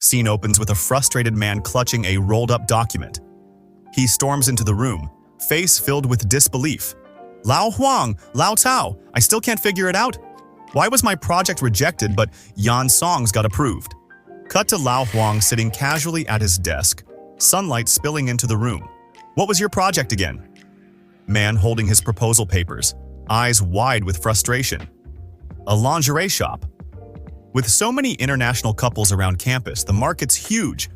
Scene opens with a frustrated man clutching a rolled-up document. He storms into the room, face filled with disbelief. Lao Huang, Lao Tao, I still can't figure it out. Why was my project rejected but Yan Song's got approved? Cut to Lao Huang sitting casually at his desk, sunlight spilling into the room. What was your project again? Man holding his proposal papers, eyes wide with frustration. A lingerie shop. With so many international couples around campus, the market's huge.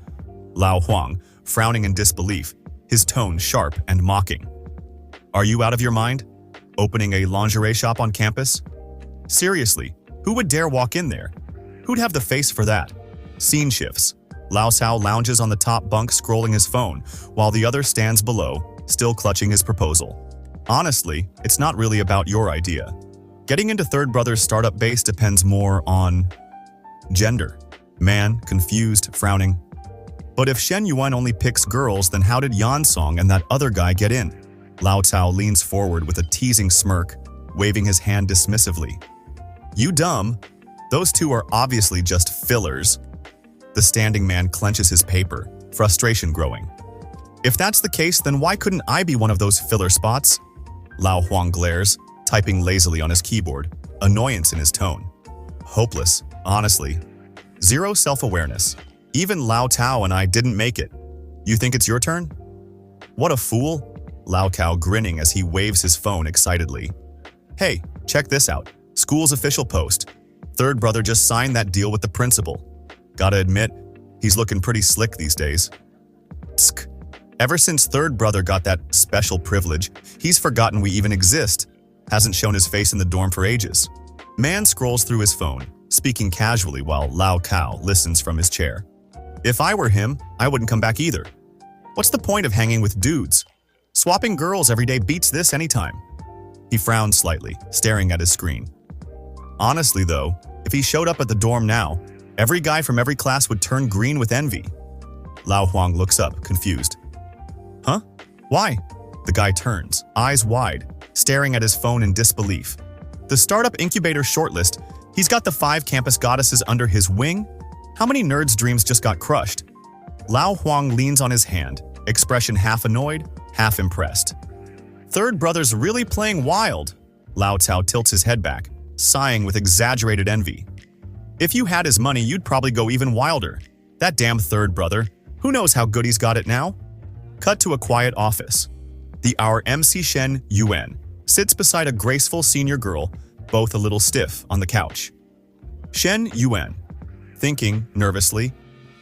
Lao Huang, frowning in disbelief, his tone sharp and mocking. Are you out of your mind? Opening a lingerie shop on campus? Seriously, who would dare walk in there? Who'd have the face for that? Scene shifts. Lao Tao lounges on the top bunk scrolling his phone, while the other stands below, still clutching his proposal. Honestly, it's not really about your idea. Getting into Third Brother's startup base depends more on gender. Man, confused, frowning. But if Shen Yuan only picks girls, then how did Yan Song and that other guy get in? Lao Tao leans forward with a teasing smirk, waving his hand dismissively. You dumb. Those two are obviously just fillers. The standing man clenches his paper, frustration growing. If that's the case, then why couldn't I be one of those filler spots? Lao Huang glares, typing lazily on his keyboard, annoyance in his tone. Hopeless, honestly. Zero self-awareness. Even Lao Tao and I didn't make it. You think it's your turn? What a fool. Lao Tao grinning as he waves his phone excitedly. Hey, check this out. School's official post. Third Brother just signed that deal with the principal. Gotta admit, he's looking pretty slick these days. Tsk. Ever since Third Brother got that special privilege, he's forgotten we even exist. Hasn't shown his face in the dorm for ages. Man scrolls through his phone, speaking casually while Lao Tao listens from his chair. If I were him, I wouldn't come back either. What's the point of hanging with dudes? Swapping girls every day beats this anytime. He frowned slightly, staring at his screen. Honestly though, if he showed up at the dorm now, every guy from every class would turn green with envy. Lao Huang looks up, confused. Huh? Why? The guy turns, eyes wide, staring at his phone in disbelief. The startup incubator shortlist, he's got the 5 campus goddesses under his wing? How many nerds' dreams just got crushed? Lao Huang leans on his hand, expression half annoyed, half impressed. Third Brother's really playing wild. Lao Tao tilts his head back, sighing with exaggerated envy. If you had his money, you'd probably go even wilder. That damn Third Brother, who knows how good he's got it now? Cut to a quiet office. Our MC Shen Yuan sits beside a graceful senior girl, both a little stiff, on the couch. Shen Yuan, thinking nervously,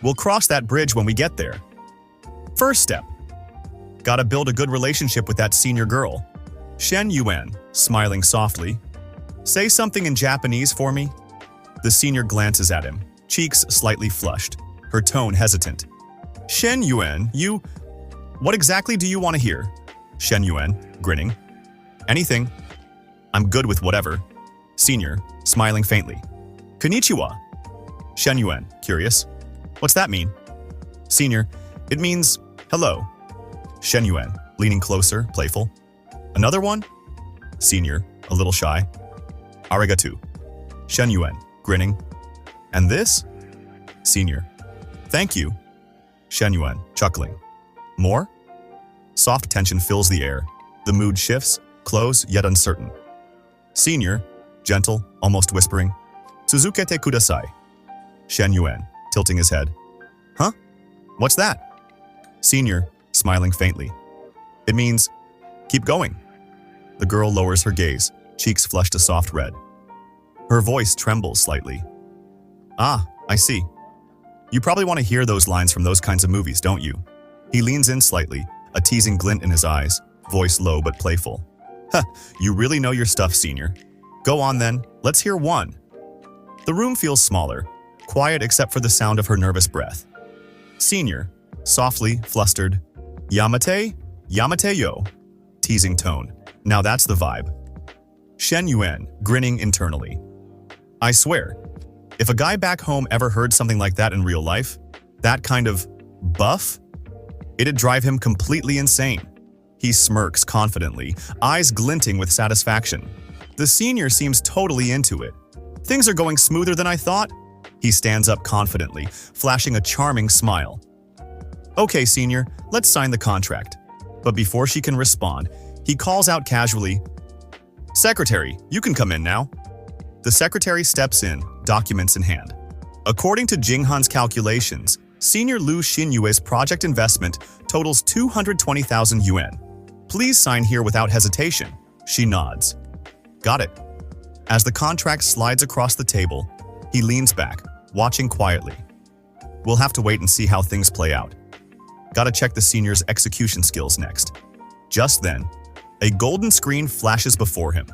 we'll cross that bridge when we get there. First step. Gotta build a good relationship with that senior girl. Shen Yuan, smiling softly. Say something in Japanese for me. The senior glances at him, cheeks slightly flushed, her tone hesitant. Shen Yuan, what exactly do you want to hear? Shen Yuan, grinning. Anything. I'm good with whatever. Senior, smiling faintly. Konnichiwa. Shen Yuan, curious. What's that mean? Senior, it means hello. Shen Yuan, leaning closer, playful. Another one? Senior, a little shy. Arigato. Shen Yuan, grinning. And this? Senior. Thank you. Shen Yuan, chuckling. More? Soft tension fills the air. The mood shifts, close yet uncertain. Senior, gentle, almost whispering. Suzukete kudasai. Shen Yuan, tilting his head. Huh? What's that? Senior, smiling faintly. It means, keep going. The girl lowers her gaze, cheeks flushed a soft red. Her voice trembles slightly. Ah, I see. You probably want to hear those lines from those kinds of movies, don't you? He leans in slightly, a teasing glint in his eyes, voice low but playful. Huh, you really know your stuff, Senior. Go on then, let's hear one. The room feels smaller, quiet except for the sound of her nervous breath. Senior, softly, flustered. Yamate? Yamate yo. Teasing tone. Now that's the vibe. Shen Yuan, grinning internally. I swear, if a guy back home ever heard something like that in real life, that kind of buff, it'd drive him completely insane. He smirks confidently, eyes glinting with satisfaction. The senior seems totally into it. Things are going smoother than I thought. He stands up confidently, flashing a charming smile. Okay, senior, let's sign the contract. But before she can respond, he calls out casually, Secretary, you can come in now. The secretary steps in, documents in hand. According to Jinghan's calculations, Senior Lu Xinyue's project investment totals 220,000 yuan. Please sign here without hesitation. She nods. Got it. As the contract slides across the table, he leans back, watching quietly. We'll have to wait and see how things play out. Gotta check the senior's execution skills next. Just then, a golden screen flashes before him.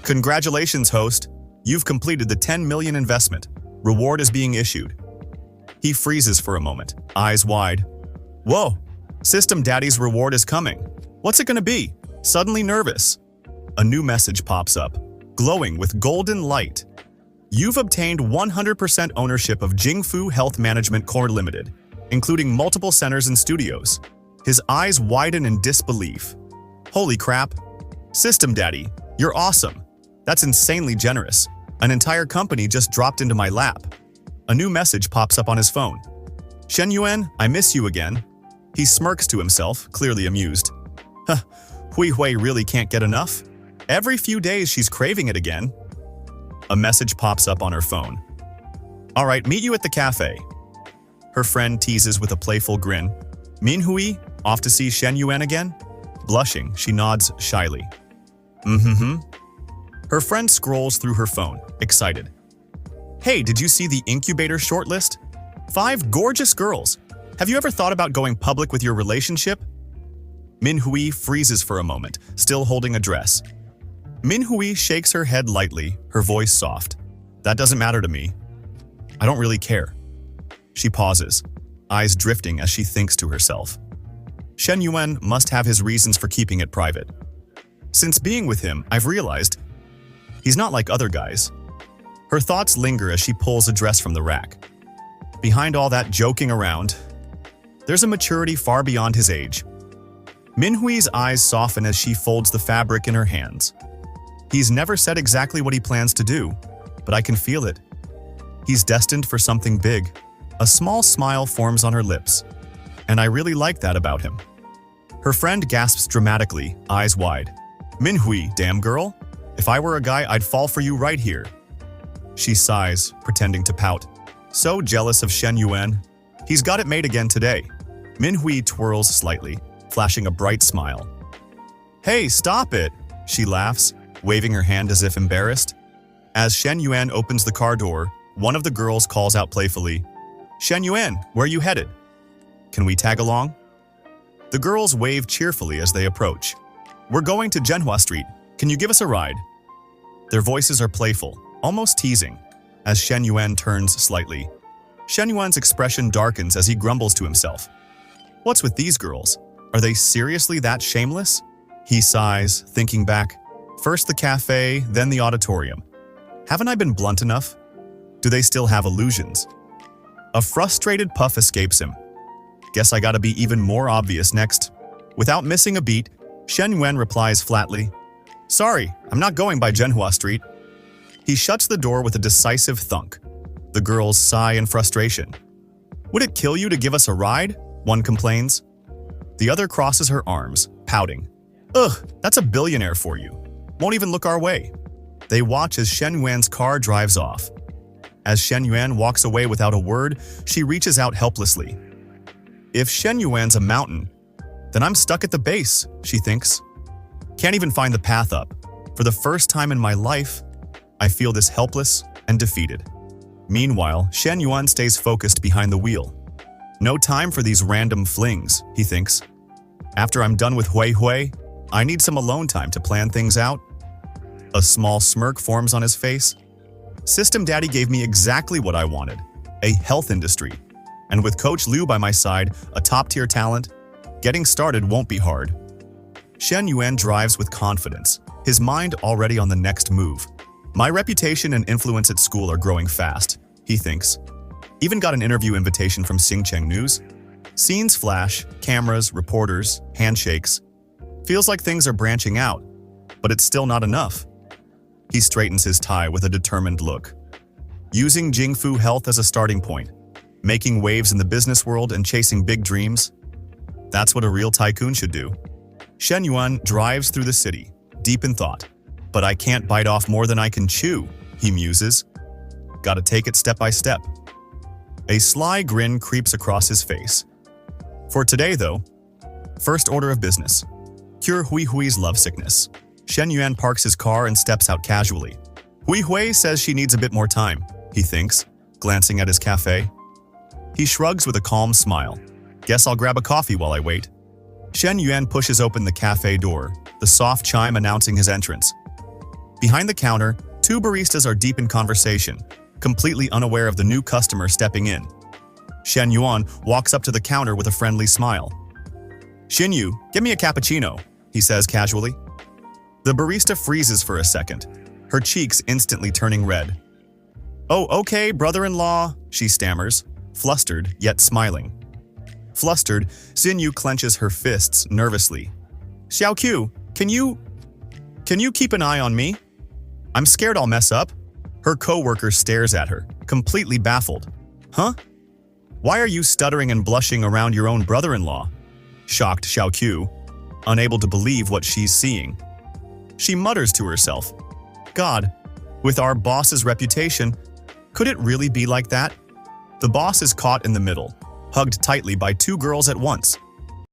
Congratulations, host. You've completed the 10 million investment. Reward is being issued. He freezes for a moment, eyes wide. Whoa, System Daddy's reward is coming. What's it gonna be? Suddenly nervous. A new message pops up, glowing with golden light. You've obtained 100% ownership of Jingfu Health Management Corp. Limited, including multiple centers and studios. His eyes widen in disbelief. Holy crap. System Daddy, you're awesome. That's insanely generous. An entire company just dropped into my lap. A new message pops up on his phone. Shen Yuan, I miss you again. He smirks to himself, clearly amused. Huh, Hui Hui really can't get enough. Every few days she's craving it again. A message pops up on her phone. All right, meet you at the cafe. Her friend teases with a playful grin. Min Hui, off to see Shen Yuan again? Blushing, she nods shyly. Her friend scrolls through her phone, excited. Hey, did you see the incubator shortlist? 5 gorgeous girls. Have you ever thought about going public with your relationship? Min Hui freezes for a moment, still holding a dress. Min Hui shakes her head lightly, her voice soft. That doesn't matter to me. I don't really care. She pauses, eyes drifting as she thinks to herself. Shen Yuan must have his reasons for keeping it private. Since being with him, I've realized he's not like other guys. Her thoughts linger as she pulls a dress from the rack. Behind all that joking around, there's a maturity far beyond his age. Min Hui's eyes soften as she folds the fabric in her hands. He's never said exactly what he plans to do, but I can feel it. He's destined for something big. A small smile forms on her lips, and I really like that about him. Her friend gasps dramatically, eyes wide. Min Hui, damn girl. If I were a guy, I'd fall for you right here. She sighs, pretending to pout. So jealous of Shen Yuan. He's got it made again today. Min Hui twirls slightly, flashing a bright smile. Hey, stop it! She laughs, waving her hand as if embarrassed. As Shen Yuan opens the car door, one of the girls calls out playfully, Shen Yuan, where are you headed? Can we tag along? The girls wave cheerfully as they approach. We're going to Manhwa Street. Can you give us a ride? Their voices are playful, almost teasing, as Shen Yuan turns slightly. Shen Yuan's expression darkens as he grumbles to himself. What's with these girls? Are they seriously that shameless? He sighs, thinking back. First the cafe, then the auditorium. Haven't I been blunt enough? Do they still have illusions? A frustrated puff escapes him. Guess I gotta be even more obvious next. Without missing a beat, Shen Yuan replies flatly, Sorry, I'm not going by Manhwa Street. He shuts the door with a decisive thunk. The girls sigh in frustration. Would it kill you to give us a ride? One complains. The other crosses her arms, pouting. Ugh, that's a billionaire for you. Won't even look our way. They watch as Shen Yuan's car drives off. As Shen Yuan walks away without a word, she reaches out helplessly. If Shen Yuan's a mountain, then I'm stuck at the base, she thinks. Can't even find the path up. For the first time in my life, I feel this helpless and defeated. Meanwhile, Shen Yuan stays focused behind the wheel. No time for these random flings, he thinks. After I'm done with Hui Hui, I need some alone time to plan things out. A small smirk forms on his face. System Daddy gave me exactly what I wanted, a health industry. And with Coach Liu by my side, a top-tier talent, getting started won't be hard. Shen Yuan drives with confidence, his mind already on the next move. My reputation and influence at school are growing fast, he thinks. Even got an interview invitation from Xinjiang News. Scenes flash, cameras, reporters, handshakes. Feels like things are branching out, but it's still not enough. He straightens his tie with a determined look. Using Jingfu Health as a starting point, making waves in the business world and chasing big dreams. That's what a real tycoon should do. Shen Yuan drives through the city, deep in thought. But I can't bite off more than I can chew, he muses. Gotta take it step by step. A sly grin creeps across his face. For today, though, first order of business. Cure Hui Hui's lovesickness. Shen Yuan parks his car and steps out casually. Hui Hui says she needs a bit more time, he thinks, glancing at his cafe. He shrugs with a calm smile. Guess I'll grab a coffee while I wait. Shen Yuan pushes open the cafe door, the soft chime announcing his entrance. Behind the counter, two baristas are deep in conversation, completely unaware of the new customer stepping in. Shen Yuan walks up to the counter with a friendly smile. Xinyu, give me a cappuccino, he says casually. The barista freezes for a second, her cheeks instantly turning red. Oh, okay, brother-in-law, she stammers, flustered yet smiling. Flustered, Xinyu clenches her fists nervously. Xiaoqiu, can you keep an eye on me? I'm scared I'll mess up. Her co-worker stares at her, completely baffled. Huh? Why are you stuttering and blushing around your own brother-in-law? Shocked Xiaoqiu, unable to believe what she's seeing. She mutters to herself. God, with our boss's reputation, could it really be like that? The boss is caught in the middle, hugged tightly by two girls at once.